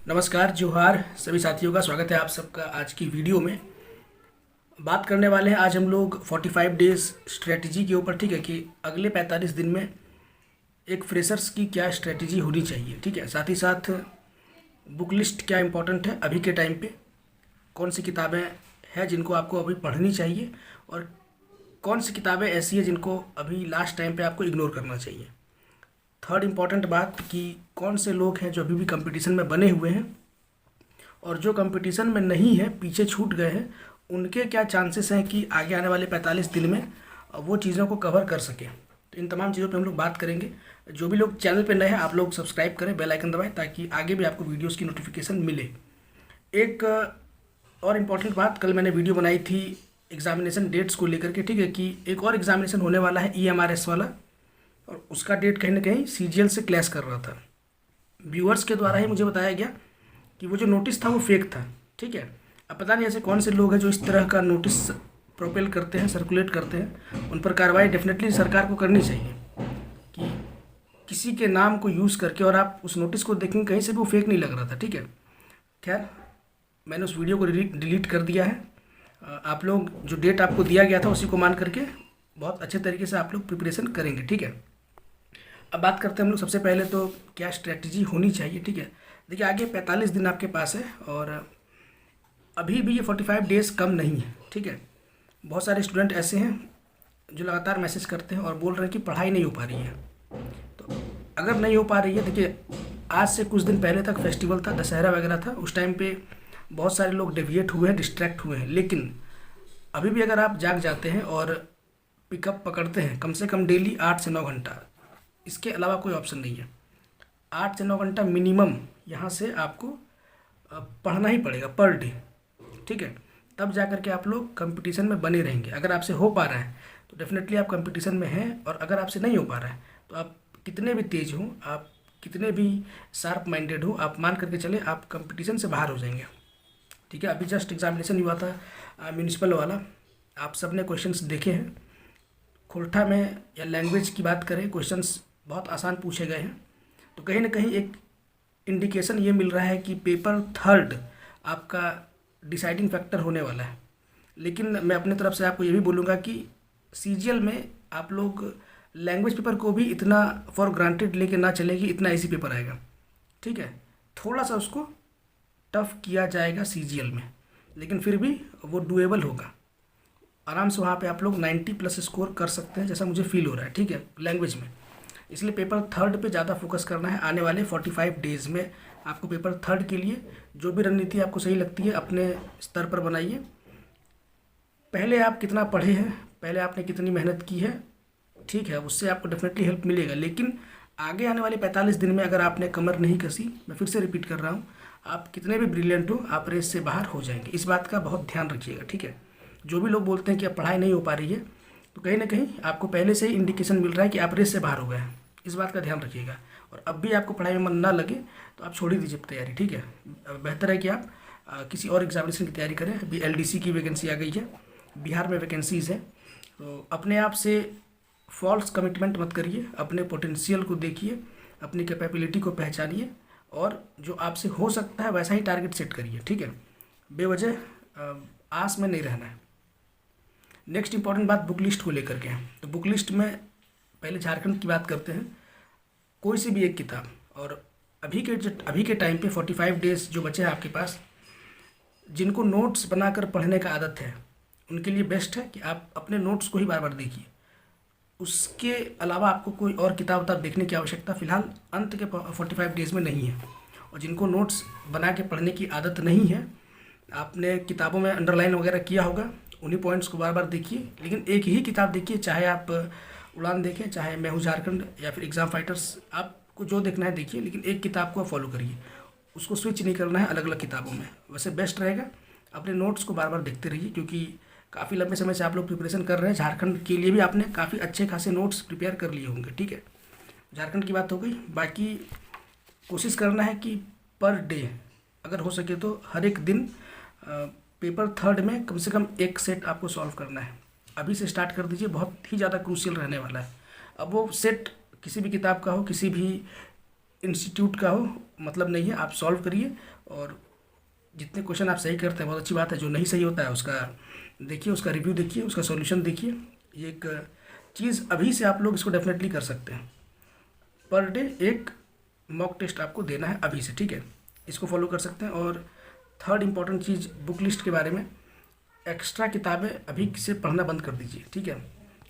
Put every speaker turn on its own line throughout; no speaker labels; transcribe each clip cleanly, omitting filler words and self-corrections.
नमस्कार जोहार सभी साथियों का स्वागत है आप सबका आज की वीडियो में। बात करने वाले हैं आज हम लोग 45 डेज स्ट्रेटजी के ऊपर। ठीक है कि अगले 45 दिन में एक फ्रेशर्स की क्या स्ट्रेटजी होनी चाहिए। ठीक है, साथ ही साथ बुक लिस्ट क्या इंपॉर्टेंट है अभी के टाइम पे, कौन सी किताबें हैं जिनको आपको अभी पढ़नी चाहिए और कौन सी किताबें ऐसी हैं जिनको अभी लास्ट टाइम पे आपको इग्नोर करना चाहिए। थर्ड इम्पॉर्टेंट बात कि कौन से लोग हैं जो अभी भी कंपटीशन में बने हुए हैं और जो कंपटीशन में नहीं है, पीछे छूट गए हैं, उनके क्या चांसेस हैं कि आगे आने वाले 45 दिन में वो चीज़ों को कवर कर सकें। तो इन तमाम चीज़ों पे हम लोग बात करेंगे। जो भी लोग चैनल पे नए हैं आप लोग सब्सक्राइब करें, बेल आइकन दबाएं ताकि आगे भी आपको वीडियोज़ की नोटिफिकेशन मिले। एक और इम्पॉर्टेंट बात, कल मैंने वीडियो बनाई थी एग्जामिनेशन डेट्स को लेकर के। ठीक है कि एक और एग्जामिनेशन होने वाला है EMRS वाला, और उसका डेट कहीं ना कहीं CGL से क्लैश कर रहा था। व्यूअर्स के द्वारा ही मुझे बताया गया कि वो जो नोटिस था वो फेक था। ठीक है, अब पता नहीं ऐसे कौन से लोग हैं जो इस तरह का नोटिस प्रोपेल करते हैं, सर्कुलेट करते हैं। उन पर कार्रवाई डेफिनेटली सरकार को करनी चाहिए कि किसी के नाम को यूज़ करके, और आप उस नोटिस को देखेंगे कहीं से भी वो फेक नहीं लग रहा था। ठीक है, खैर मैंने उस वीडियो को डिलीट कर दिया है। आप लोग जो डेट आपको दिया गया था उसी को मान करके बहुत अच्छे तरीके से आप लोग प्रिपरेशन करेंगे। ठीक है, अब बात करते हैं हम लोग सबसे पहले तो क्या स्ट्रेटजी होनी चाहिए। ठीक है, देखिए आगे 45 दिन आपके पास है और अभी भी ये 45 डेज़ कम नहीं है। ठीक है, बहुत सारे स्टूडेंट ऐसे हैं जो लगातार मैसेज करते हैं और बोल रहे हैं कि पढ़ाई नहीं हो पा रही है। तो अगर नहीं हो पा रही है, देखिए आज से कुछ दिन पहले तक फेस्टिवल था, दशहरा वगैरह था, उस टाइम पे बहुत सारे लोग डेविएट हुए हैं, डिस्ट्रैक्ट हुए हैं। लेकिन अभी भी अगर आप जाग जाते हैं और पिकअप पकड़ते हैं कम से कम डेली 8 से 9 घंटा, इसके अलावा कोई ऑप्शन नहीं है। 8 से 9 घंटा मिनिमम यहाँ से आपको पढ़ना ही पड़ेगा पर डे। ठीक है, तब जा कर के आप लोग कंपटीशन में बने रहेंगे। अगर आपसे हो पा रहा है तो डेफिनेटली आप कंपटीशन में हैं, और अगर आपसे नहीं हो पा रहा है तो आप कितने भी तेज़ हों, आप कितने भी शार्प माइंडेड हो, आप मान करके चले आप कंपटीशन से बाहर हो जाएंगे। ठीक है, अभी जस्ट एग्जामिनेशन हुआ था म्यूनिसिपल वाला, आप सब ने क्वेश्चंस देखे हैं। खोरठा में या लैंग्वेज की बात करें, क्वेश्चंस बहुत आसान पूछे गए हैं। तो कहीं ना कहीं एक इंडिकेशन ये मिल रहा है कि पेपर थर्ड आपका डिसाइडिंग फैक्टर होने वाला है। लेकिन मैं अपने तरफ से आपको ये भी बोलूँगा कि CGL में आप लोग लैंग्वेज पेपर को भी इतना फॉर ग्रांटेड लेके ना चले कि इतना ईजी पेपर आएगा। ठीक है, थोड़ा सा उसको टफ किया जाएगा CGL में, लेकिन फिर भी वो डुएबल होगा। आराम से वहाँ पे आप लोग 90+ स्कोर कर सकते हैं, जैसा मुझे फील हो रहा है। ठीक है, लैंग्वेज में। इसलिए पेपर थर्ड पे ज़्यादा फोकस करना है आने वाले 45 डेज़ में। आपको पेपर थर्ड के लिए जो भी रणनीति आपको सही लगती है अपने स्तर पर बनाइए। पहले आप कितना पढ़े हैं, पहले आपने कितनी मेहनत की है, ठीक है, उससे आपको डेफिनेटली हेल्प मिलेगा। लेकिन आगे आने वाले 45 दिन में अगर आपने कमर नहीं कसी, मैं फिर से रिपीट कर रहा हूँ, आप कितने भी ब्रिलियंट हो आप रेस से बाहर हो जाएंगे। इस बात का बहुत ध्यान रखिएगा। ठीक है, जो भी लोग बोलते हैं कि अब पढ़ाई नहीं हो पा रही है, तो कहीं ना कहीं आपको पहले से ही इंडिकेशन मिल रहा है कि आप रेस से बाहर हो गए हैं। इस बात का ध्यान रखिएगा। और अब भी आपको पढ़ाई में मन ना लगे तो आप छोड़ ही दीजिए तैयारी। ठीक है, बेहतर है कि आप किसी और एग्जामिनेशन की तैयारी करें। अभी LDC की वैकेंसी आ गई है, बिहार में वैकेंसीज़ है। तो अपने आप से फॉल्स कमिटमेंट मत करिए, अपने पोटेंशियल को देखिए, अपनी कैपेबिलिटी को पहचानिए और जो आपसे हो सकता है वैसा ही टारगेट सेट करिए। ठीक है, बेवजह आस में नहीं रहना है। नेक्स्ट इंपॉर्टेंट बात बुक लिस्ट को लेकर के है। तो बुक लिस्ट में पहले झारखंड की बात करते हैं। कोई सी भी एक किताब, और अभी के टाइम पे 45 डेज जो बचे हैं आपके पास, जिनको नोट्स बनाकर पढ़ने का आदत है उनके लिए बेस्ट है कि आप अपने नोट्स को ही बार बार देखिए। उसके अलावा आपको कोई और किताब देखने की आवश्यकता फ़िलहाल अंत के 45 डेज़ में नहीं है। और जिनको नोट्स बना के पढ़ने की आदत नहीं है, आपने किताबों में अंडरलाइन वगैरह किया होगा, उन्हीं पॉइंट्स को बार बार देखिए। लेकिन एक ही किताब देखिए, चाहे आप उड़ान देखें, चाहे मैं हूँ झारखंड या फिर एग्ज़ाम फाइटर्स, आपको जो देखना है देखिए, लेकिन एक किताब को आप फॉलो करिए। उसको स्विच नहीं करना है अलग अलग किताबों में। वैसे बेस्ट रहेगा अपने नोट्स को बार बार देखते रहिए, क्योंकि काफ़ी लंबे समय से आप लोग प्रिपरेशन कर रहे हैं। झारखंड के लिए भी आपने काफ़ी अच्छे खासे नोट्स प्रिपेयर कर लिए होंगे। ठीक है, झारखंड की बात हो गई। बाकी कोशिश करना है कि पर डे अगर हो सके तो हर एक दिन पेपर थर्ड में कम से कम एक सेट आपको सॉल्व करना है। अभी से स्टार्ट कर दीजिए, बहुत ही ज़्यादा क्रूशियल रहने वाला है। अब वो सेट किसी भी किताब का हो, किसी भी इंस्टीट्यूट का हो मतलब नहीं है, आप सॉल्व करिए। और जितने क्वेश्चन आप सही करते हैं बहुत अच्छी बात है, जो नहीं सही होता है उसका देखिए, उसका रिव्यू देखिए, उसका सॉल्यूशन देखिए। ये एक चीज़ अभी से आप लोग इसको डेफिनेटली कर सकते हैं। पर डे एक मॉक टेस्ट आपको देना है अभी से, ठीक है, इसको फॉलो कर सकते हैं। और थर्ड इम्पॉर्टेंट चीज़ बुक लिस्ट के बारे में, एक्स्ट्रा किताबें अभी से पढ़ना बंद कर दीजिए, ठीक है।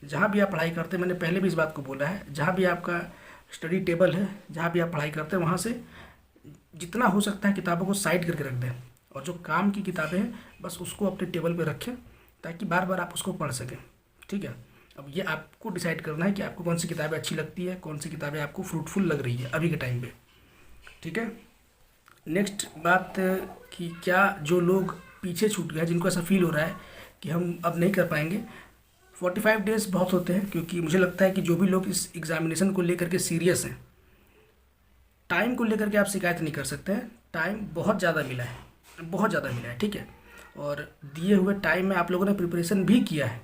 जहाँ भी आप पढ़ाई करते हैं, मैंने पहले भी इस बात को बोला है, जहाँ भी आपका स्टडी टेबल है, जहाँ भी आप पढ़ाई करते हैं, वहाँ से जितना हो सकता है किताबों को साइड करके रख दें। और जो काम की किताबें हैं बस उसको अपने टेबल पे रखें, ताकि बार बार आप उसको पढ़ सकें, ठीक है। अब ये आपको डिसाइड करना है कि आपको कौन सी किताबें अच्छी लगती है, कौन सी किताबें आपको फ्रूटफुल लग रही है अभी के टाइम पे, ठीक है। नेक्स्ट बात कि क्या जो लोग पीछे छूट गए, जिनको ऐसा फील हो रहा है कि हम अब नहीं कर पाएंगे, 45 डेज़ बहुत होते हैं। क्योंकि मुझे लगता है कि जो भी लोग इस एग्ज़ामिनेशन को लेकर के सीरियस हैं, टाइम को लेकर के आप शिकायत नहीं कर सकते हैं। टाइम बहुत ज़्यादा मिला है, बहुत ज़्यादा मिला है, ठीक है। और दिए हुए टाइम में आप लोगों ने प्रिपरेशन भी किया है,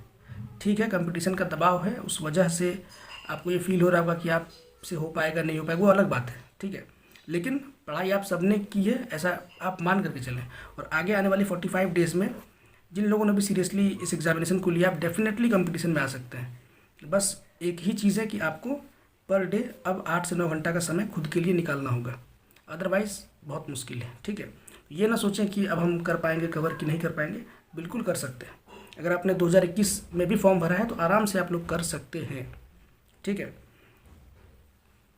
ठीक है। कंपटीशन का दबाव है, उस वजह से आपको ये फील हो रहा होगा कि आप से हो पाएगा नहीं हो पाएगा, वो अलग बात है, ठीक है। लेकिन पढ़ाई आप सबने की है, ऐसा आप मान करके चलें। और आगे आने वाली 45 डेज़ में जिन लोगों ने भी सीरियसली इस एग्ज़ामिनेशन को लिया, आप डेफिनेटली कंपटीशन में आ सकते हैं। बस एक ही चीज़ है कि आपको पर डे अब 8 से 9 घंटा का समय खुद के लिए निकालना होगा, अदरवाइज़ बहुत मुश्किल है, ठीक है। ये ना सोचें कि अब हम कर पाएंगे कवर कि नहीं कर पाएंगे, बिल्कुल कर सकते हैं। अगर आपने 2021 में भी फॉर्म भरा है तो आराम से आप लोग कर सकते हैं, ठीक है।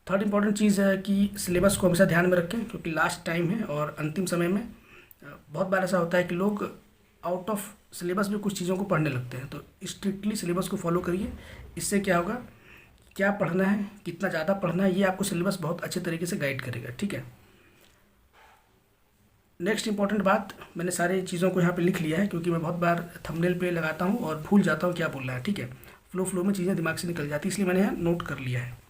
थर्ड इम्पॉर्टेंट चीज़ है कि सिलेबस को हमेशा ध्यान में रखें, क्योंकि लास्ट टाइम है और अंतिम समय में बहुत बार ऐसा होता है कि लोग आउट ऑफ सिलेबस में कुछ चीज़ों को पढ़ने लगते हैं। तो स्ट्रिक्टली सिलेबस को फॉलो करिए। इससे क्या होगा, क्या पढ़ना है, कितना ज़्यादा पढ़ना है, ये आपको सिलेबस बहुत अच्छे तरीके से गाइड करेगा, ठीक है। नेक्स्ट इंपॉर्टेंट बात, मैंने सारी चीज़ों को यहाँ पे लिख लिया है, क्योंकि मैं बहुत बार थंबनेल पे लगाता हूँ और भूल जाता हूँ क्या बोलना है, ठीक है। फ्लो में चीज़ें दिमाग से निकल जाती है, इसलिए मैंने यहाँ नोट कर लिया है।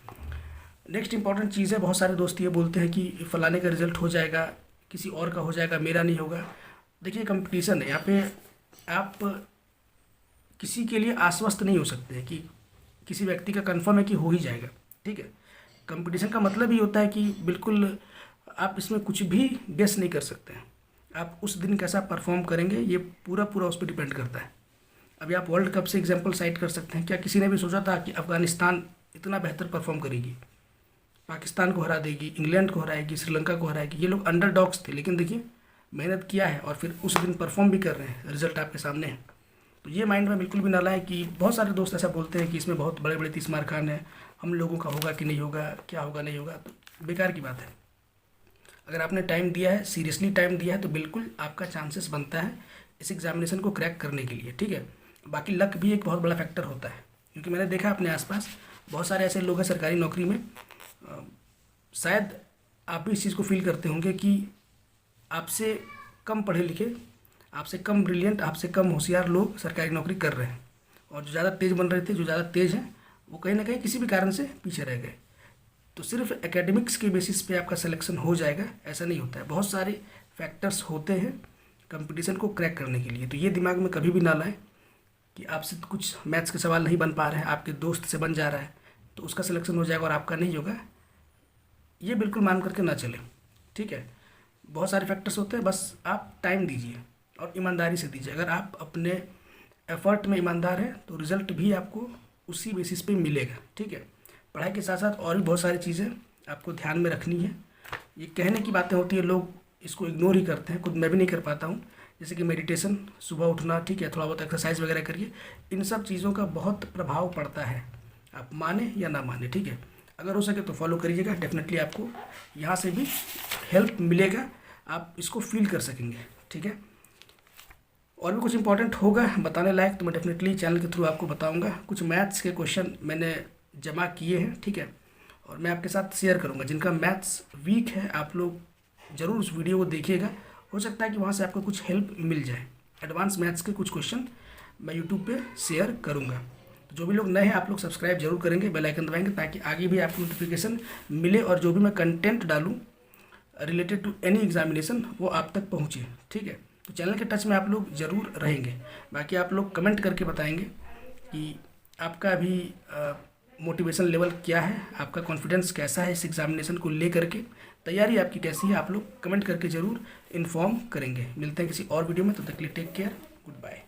नेक्स्ट इंपॉर्टेंट चीज़ है, बहुत सारे दोस्त ये बोलते हैं कि फ़लाने का रिजल्ट हो जाएगा, किसी और का हो जाएगा, मेरा नहीं होगा। देखिए कंपटीशन है, यहाँ पे आप किसी के लिए आश्वस्त नहीं हो सकते हैं कि किसी व्यक्ति का कंफर्म है कि हो ही जाएगा, ठीक है। कंपटीशन का मतलब ही होता है कि बिल्कुल आप इसमें कुछ भी गेस नहीं कर सकते हैं। आप उस दिन कैसा परफॉर्म करेंगे, ये पूरा पूरा उस पर डिपेंड करता है। अभी आप वर्ल्ड कप से एग्जांपल साइट कर सकते हैं। क्या किसी ने भी सोचा था कि अफगानिस्तान इतना बेहतर परफॉर्म करेगी, पाकिस्तान को हरा देगी, इंग्लैंड को हराएगी, श्रीलंका को हराएगी? ये लोग अंडरडॉग्स थे, लेकिन देखिए मेहनत किया है और फिर उस दिन परफॉर्म भी कर रहे हैं, रिजल्ट आपके सामने है। तो ये माइंड में बिल्कुल भी ना लाएं कि बहुत सारे दोस्त ऐसा बोलते हैं कि इसमें बहुत बड़े बड़े 30 मार खान हैं, हम लोगों का होगा कि नहीं होगा, क्या होगा नहीं होगा, तो बेकार की बात है। अगर आपने टाइम दिया है, सीरियसली टाइम दिया है, तो बिल्कुल आपका चांसेस बनता है इस एग्जामिनेशन को क्रैक करने के लिए, ठीक है। बाकी लक भी एक बहुत बड़ा फैक्टर होता है, क्योंकि मैंने देखा अपने आसपास बहुत सारे ऐसे लोग हैं सरकारी नौकरी में, शायद आप भी इस चीज़ को फील करते होंगे कि आपसे कम पढ़े लिखे, आपसे कम ब्रिलियंट, आपसे कम होशियार लोग सरकारी नौकरी कर रहे हैं, और जो ज़्यादा तेज़ बन रहे थे, जो ज़्यादा तेज़ हैं, वो कहीं ना कहीं किसी भी कारण से पीछे रह गए। तो सिर्फ एकेडमिक्स के बेसिस पे आपका सिलेक्शन हो जाएगा ऐसा नहीं होता है, बहुत सारे फैक्टर्स होते हैं कंपटीशन को क्रैक करने के लिए। तो ये दिमाग में कभी भी ना लाएं कि आपसे कुछ मैथ्स के सवाल नहीं बन पा रहे हैं, आपके दोस्त से बन जा रहा है तो उसका सिलेक्शन हो जाएगा और आपका नहीं होगा, ये बिल्कुल मान करके ना चलें, ठीक है। बहुत सारे फैक्टर्स होते हैं, बस आप टाइम दीजिए और ईमानदारी से दीजिए। अगर आप अपने एफर्ट में ईमानदार हैं तो रिज़ल्ट भी आपको उसी बेसिस पे मिलेगा, ठीक है। पढ़ाई के साथ साथ और भी बहुत सारी चीज़ें आपको ध्यान में रखनी है। ये कहने की बातें होती है, लोग इसको इग्नोर ही करते हैं, खुद मैं भी नहीं कर पाता हूँ। जैसे कि मेडिटेशन, सुबह उठना, ठीक है, थोड़ा बहुत एक्सरसाइज वगैरह करिए, इन सब चीज़ों का बहुत प्रभाव पड़ता है, आप माने या ना माने, ठीक है। अगर हो सके तो फॉलो करिएगा, डेफिनेटली आपको यहाँ से भी हेल्प मिलेगा, आप इसको फील कर सकेंगे, ठीक है। और भी कुछ इंपॉर्टेंट होगा बताने लायक तो मैं डेफिनेटली चैनल के थ्रू आपको बताऊंगा। कुछ मैथ्स के क्वेश्चन मैंने जमा किए हैं, ठीक है, और मैं आपके साथ शेयर करूंगा। जिनका मैथ्स वीक है आप लोग ज़रूर उस वीडियो को देखिएगा, हो सकता है कि वहाँ से आपको कुछ हेल्प मिल जाए। एडवांस मैथ्स के कुछ क्वेश्चन मैं यूट्यूब पे शेयर करूँगा। तो जो भी लोग नए हैं आप लोग सब्सक्राइब जरूर करेंगे, बेल आइकन दबाएंगे, ताकि आगे भी आपको नोटिफिकेशन मिले और जो भी मैं कंटेंट डालूँ रिलेटेड टू एनी एग्जामिनेशन वो आप तक पहुँचे, ठीक है। तो चैनल के टच में आप लोग ज़रूर रहेंगे। बाकी आप लोग कमेंट करके बताएंगे कि आपका अभी मोटिवेशन लेवल क्या है, आपका कॉन्फिडेंस कैसा है इस एग्जामिनेशन को लेकर के, तैयारी आपकी कैसी है, आप लोग कमेंट करके ज़रूर इन्फॉर्म करेंगे। मिलते हैं किसी और वीडियो में, तब तक के लिए टेक केयर, गुड बाय।